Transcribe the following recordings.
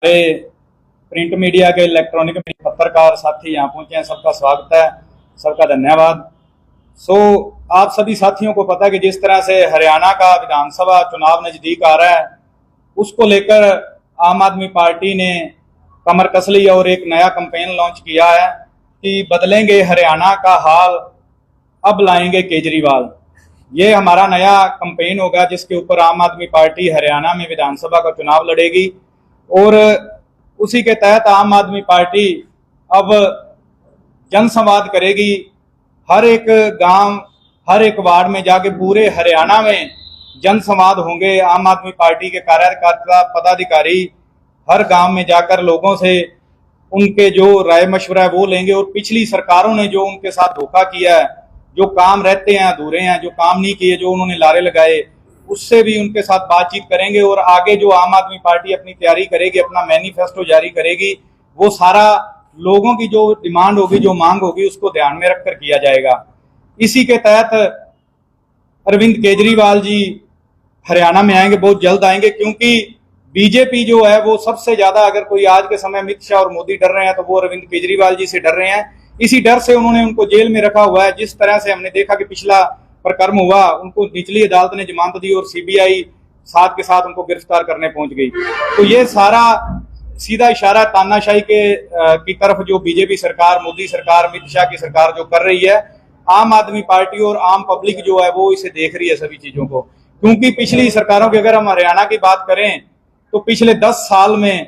हमारे print media के electronic पत्रकार साथी यहाँ पहुंचे हैं, सबका स्वागत है, सबका धन्यवाद। आप सभी साथियों को पता है कि जिस तरह से हरियाणा का विधानसभा चुनाव नजदीक आ रहा है, उसको लेकर आम आदमी पार्टी ने कमर कस ली और एक नया कैंपेन लॉन्च किया है कि बदलेंगे हरियाणा का हाल, अब लाएंगे केजरीवाल। ये हमारा नया कैंपेन होगा जिसके ऊपर आम आदमी पार्टी हरियाणा में विधानसभा का चुनाव लड़ेगी और उसी के तहत आम आदमी पार्टी अब जनसंवाद करेगी। हर एक गांव, हर एक वार्ड में जाके पूरे हरियाणा में जनसंवाद होंगे। आम आदमी पार्टी के कार्यकर्ता पदाधिकारी हर गांव में जाकर लोगों से उनके जो राय मशवरा है वो लेंगे और पिछली सरकारों ने जो उनके साथ धोखा किया है, जो काम रहते हैं अधूरे हैं, जो काम नहीं किए, जो उन्होंने लारे लगाए, उससे भी उनके साथ बातचीत करेंगे। और आगे जो आम आदमी पार्टी अपनी तैयारी करेगी, अपना मैनिफेस्टो जारी करेगी, वो सारा लोगों की जो डिमांड होगी, जो मांग होगी, उसको ध्यान में रखकर किया जाएगा। इसी के तहत अरविंद केजरीवाल जी हरियाणा में आएंगे, बहुत जल्द आएंगे, क्योंकि बीजेपी जो है वो सबसे ज्यादा, अगर कोई आज के समय अमित शाह और मोदी डर रहे हैं तो वो अरविंद केजरीवाल जी से डर रहे हैं। इसी डर से उन्होंने उनको जेल में रखा हुआ है। जिस तरह से हमने देखा कि पिछला प्रकर्म हुआ, उनको निचली अदालत ने जमानत दी और सीबीआई साथ के साथ उनको गिरफ्तार करने पहुंच गई। तो ये सारा सीधा इशारा तानाशाही की तरफ जो बीजेपी सरकार, मोदी सरकार, अमित शाह की सरकार जो कर रही है, आम आदमी पार्टी और आम पब्लिक जो है वो इसे देख रही है सभी चीजों को। क्योंकि पिछली सरकारों की अगर हम हरियाणा की बात करें तो पिछले 10 साल में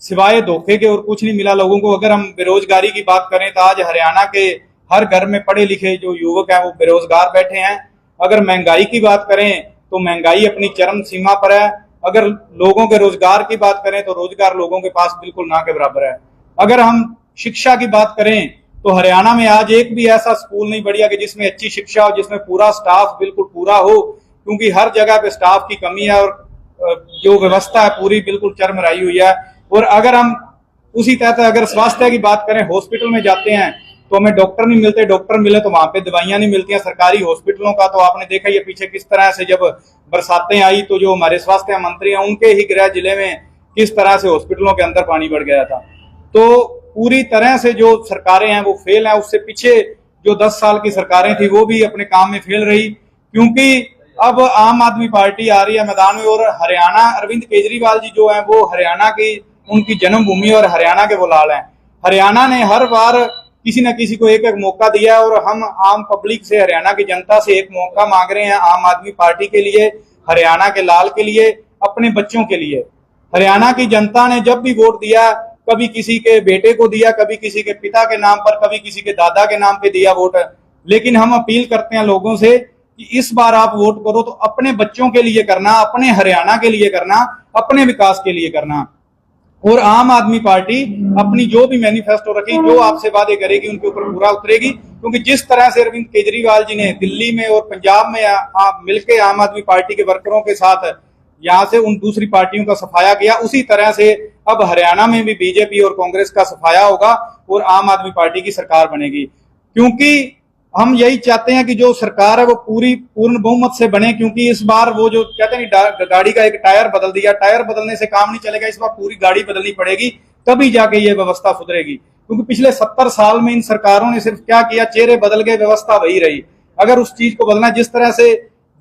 सिवाय धोखे के और कुछ नहीं मिला लोगों को। अगर हम बेरोजगारी की बात करें तो आज हरियाणा के हर घर में पढ़े लिखे जो युवक हैं वो बेरोजगार बैठे हैं। अगर महंगाई की बात करें तो महंगाई अपनी चरम सीमा पर है। अगर लोगों के रोजगार की बात करें तो रोजगार लोगों के पास बिल्कुल ना के बराबर है। अगर हम शिक्षा की बात करें तो हरियाणा में आज एक भी ऐसा स्कूल नहीं बढ़िया कि जिसमें अच्छी शिक्षा हो, जिसमें पूरा स्टाफ बिल्कुल पूरा हो, क्योंकि हर जगह पे स्टाफ की कमी है और जो व्यवस्था है पूरी बिल्कुल चरमराई हुई है। और अगर हम उसी तहत अगर स्वास्थ्य की बात करें, हॉस्पिटल में जाते हैं तो हमें डॉक्टर नहीं मिलते, डॉक्टर मिले तो वहां पे दवाइयां नहीं मिलती हैं। सरकारी हॉस्पिटलों का तो आपने देखा ये पीछे किस तरह से जब बरसातें आई तो जो हमारे स्वास्थ्य मंत्री हैं उनके ही गृह जिले में किस तरह से हॉस्पिटलों के अंदर पानी बढ़ गया था। तो पूरी तरह से जो सरकारें हैं वो फेल हैं। उससे पीछे जो 10 साल की सरकारें थी वो भी अपने काम में फेल रही, क्योंकि अब आम आदमी पार्टी आ रही है मैदान में। और हरियाणा, अरविंद केजरीवाल जी जो है वो हरियाणा की, उनकी जन्मभूमि और हरियाणा के वो लाल हैं। हरियाणा ने हर बार किसी न किसी को एक एक मौका दिया और हम आम पब्लिक से, हरियाणा की जनता से एक मौका मांग रहे हैं आम आदमी पार्टी के लिए, हरियाणा के लाल के लिए, अपने बच्चों के लिए। हरियाणा की जनता ने जब भी वोट दिया, कभी किसी के बेटे को दिया, कभी किसी के पिता के नाम पर, कभी किसी के दादा के नाम पे दिया वोट। लेकिन हम अपील करते हैं लोगों से कि इस बार आप वोट करो तो अपने बच्चों के लिए करना, अपने हरियाणा के लिए करना, अपने विकास के लिए करना। और आम आदमी पार्टी अपनी जो भी मैनिफेस्टो रखी, जो आपसे वादे करेगी, उनके ऊपर पूरा उतरेगी। क्योंकि जिस तरह से अरविंद केजरीवाल जी ने दिल्ली में और पंजाब में मिलकर आम आदमी पार्टी के वर्करों के साथ यहाँ से उन दूसरी पार्टियों का सफाया किया, उसी तरह से अब हरियाणा में भी बीजेपी और कांग्रेस का सफाया होगा और आम आदमी पार्टी की सरकार बनेगी। क्योंकि हम यही चाहते हैं कि जो सरकार है वो पूर्ण बहुमत से बने। क्योंकि इस बार वो जो कहते हैं गाड़ी का एक टायर बदल दिया, टायर बदलने से काम नहीं चलेगा, इस बार पूरी गाड़ी बदलनी पड़ेगी, तभी जाके ये व्यवस्था सुधरेगी। क्योंकि पिछले 70 साल में इन सरकारों ने सिर्फ क्या किया, चेहरे बदल गए, व्यवस्था वही रही। अगर उस चीज को बदलना, जिस तरह से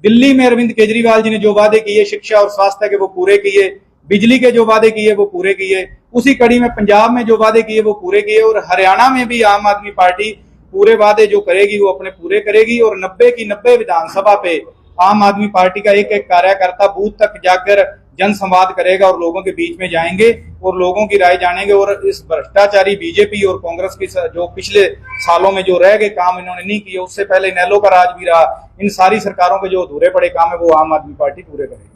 दिल्ली में अरविंद केजरीवाल जी ने जो वादे किए शिक्षा और स्वास्थ्य के वो पूरे किए, बिजली के जो वादे किए वो पूरे किए, उसी कड़ी में पंजाब में जो वादे किए वो पूरे किए। और हरियाणा में भी आम आदमी पार्टी पूरे वादे जो करेगी वो अपने पूरे करेगी। और 90 की 90 विधानसभा पे आम आदमी पार्टी का एक एक कार्यकर्ता बूथ तक जाकर जनसंवाद करेगा और लोगों के बीच में जाएंगे और लोगों की राय जानेंगे। और इस भ्रष्टाचारी बीजेपी और कांग्रेस की जो पिछले सालों में जो रह गए काम इन्होंने नहीं किए, उससे पहले इनेलो का राज भी रहा, इन सारी सरकारों के जो अधूरे पड़े काम है वो आम आदमी पार्टी पूरे करेगी।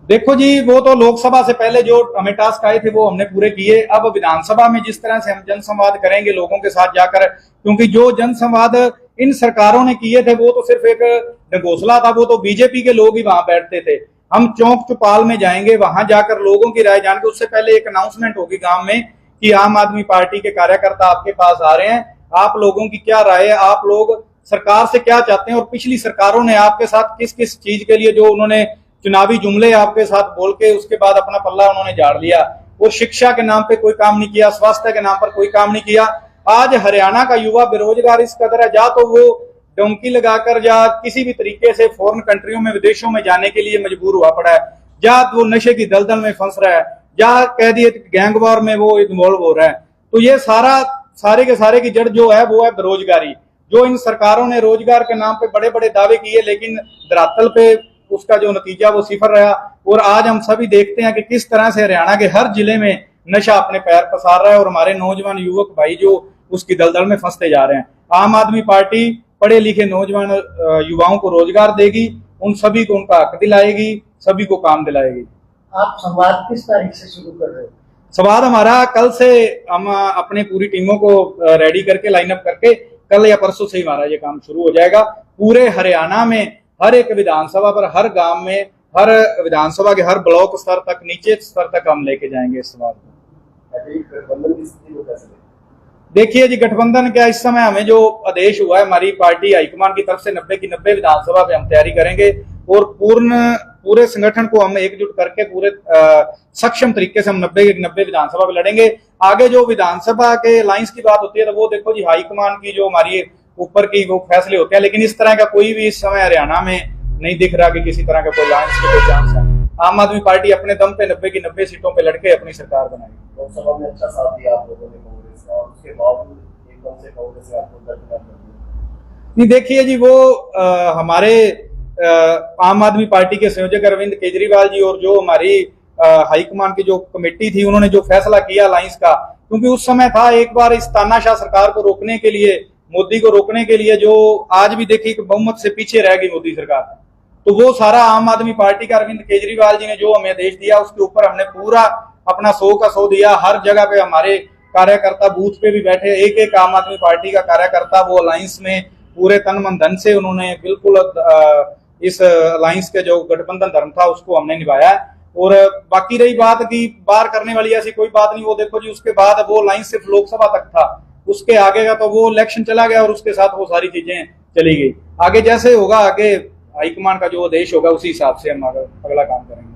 देखो जी, वो तो लोकसभा से पहले जो हमें टास्क आए थे वो हमने पूरे किए। अब विधानसभा में जिस तरह से हम जनसंवाद करेंगे लोगों के साथ जाकर, क्योंकि जो जनसंवाद इन सरकारों ने किए थे वो तो सिर्फ एक घोषणा था, वो तो बीजेपी के लोग ही वहां बैठते थे। हम चौक चौपाल में जाएंगे, वहां जाकर लोगों की राय जान के, उससे पहले एक अनाउंसमेंट होगी गांव में कि आम आदमी पार्टी के कार्यकर्ता आपके पास आ रहे हैं, आप लोगों की क्या राय है, आप लोग सरकार से क्या चाहते हैं और पिछली सरकारों ने आपके साथ किस किस चीज के लिए जो उन्होंने चुनावी जुमले आपके साथ बोल के उसके बाद अपना पल्ला उन्होंने झाड़ लिया। वो शिक्षा के नाम पे कोई काम नहीं किया, स्वास्थ्य के नाम पर कोई काम नहीं किया। आज हरियाणा का युवा बेरोजगार इस कदर है, जा तो वो डोंकी लगाकर या किसी भी तरीके से फॉरेन कंट्रियों में विदेशों में जाने के लिए मजबूर हुआ पड़ा है, या वो नशे की दलदल में फंस रहा है, या कह दिए गैंग वॉर में वो इन्वॉल्व हो रहा है। तो ये सारे के सारे की जड़ जो है वो है बेरोजगारी। जो इन सरकारों ने रोजगार के नाम पे बड़े बड़े दावे किए, लेकिन धरातल पे उसका जो नतीजा वो सिफर रहा। और आज हम सभी देखते हैं कि किस तरह से हरियाणा के हर जिले में नशा अपने पैर पसार रहा है और हमारे नौजवान युवक भाई जो उसकी दलदल में फंसते जा रहे हैं। आम आदमी पार्टी पढ़े लिखे नौजवान युवाओं को रोजगार देगी, उन सभी को उनका हक दिलाएगी, सभी को काम दिलाएगी। आप संवाद किस तारीख से शुरू कर रहे हो? संवाद हमारा कल से, हम अपने पूरी टीमों को रेडी करके लाइनअप करके कल या परसों से ही हमारा ये काम शुरू हो जाएगा। पूरे हरियाणा में हर एक विधानसभा पर, हर गांव में, हर विधानसभा के हर ब्लॉक स्तर तक, नीचे स्तर तक हम लेके जाएंगे इस संवाद को। देखिए जी, गठबंधन क्या, इस समय हमें जो आदेश हुआ है हमारी पार्टी हाईकमान की तरफ से 90 की 90 विधानसभा पे हम तैयारी करेंगे और पूरे संगठन को हम एकजुट करके पूरे सक्षम तरीके से हम 90 की 90 विधानसभा पे लड़ेंगे। आगे जो विधानसभा के अलायंस की बात होती है तो वो देखो जी हाईकमान की जो हमारी ऊपर की वो फैसले होते हैं, लेकिन इस तरह का कोई भी इस समय हरियाणा में नहीं दिख रहा कि किसी तरह का कोई अलायंस की कोई चांस है। आम आदमी पार्टी अपने दम पे 90 की 90 सीटों पे लड़के अपनी सरकार बनाएगी। लोकसभा में अच्छा साथ दिया आप लोगों ने कांग्रेस का, और उसके बावजूद एकदम से कांग्रेस ने आपको दरकिनार कर दिया। नहीं, देखिए जी, वो हमारे आम आदमी पार्टी के संयोजक अरविंद केजरीवाल जी और जो हमारी हाईकमान की जो कमेटी थी, उन्होंने जो फैसला किया अलायंस का, क्योंकि उस समय था एक बार इस तानाशाह सरकार को रोकने के लिए, मोदी को रोकने के लिए, जो आज भी देखिए कि बहुमत से पीछे रह गई मोदी सरकार, तो वो सारा आम आदमी पार्टी का अरविंद केजरीवाल जी ने जो हमें आदेश दिया उसके ऊपर हमने पूरा अपना 100 का 100 दिया। हर जगह पे हमारे कार्यकर्ता बूथ पे भी बैठे, एक एक आम आदमी पार्टी का कार्यकर्ता वो अलायंस में पूरे तन मन धन से उन्होंने बिल्कुल इस अलायंस के जो गठबंधन धर्म था उसको हमने निभाया है। और बाकी रही बात की बाहर करने वाली ऐसी कोई बात नहीं, वो देखो जी उसके बाद वो अलायंस सिर्फ लोकसभा तक था, उसके आगे का तो वो इलेक्शन चला गया और उसके साथ वो सारी चीजें चली गई। आगे जैसे होगा, आगे हाईकमान का जो आदेश होगा उसी हिसाब से हम अगला काम करेंगे।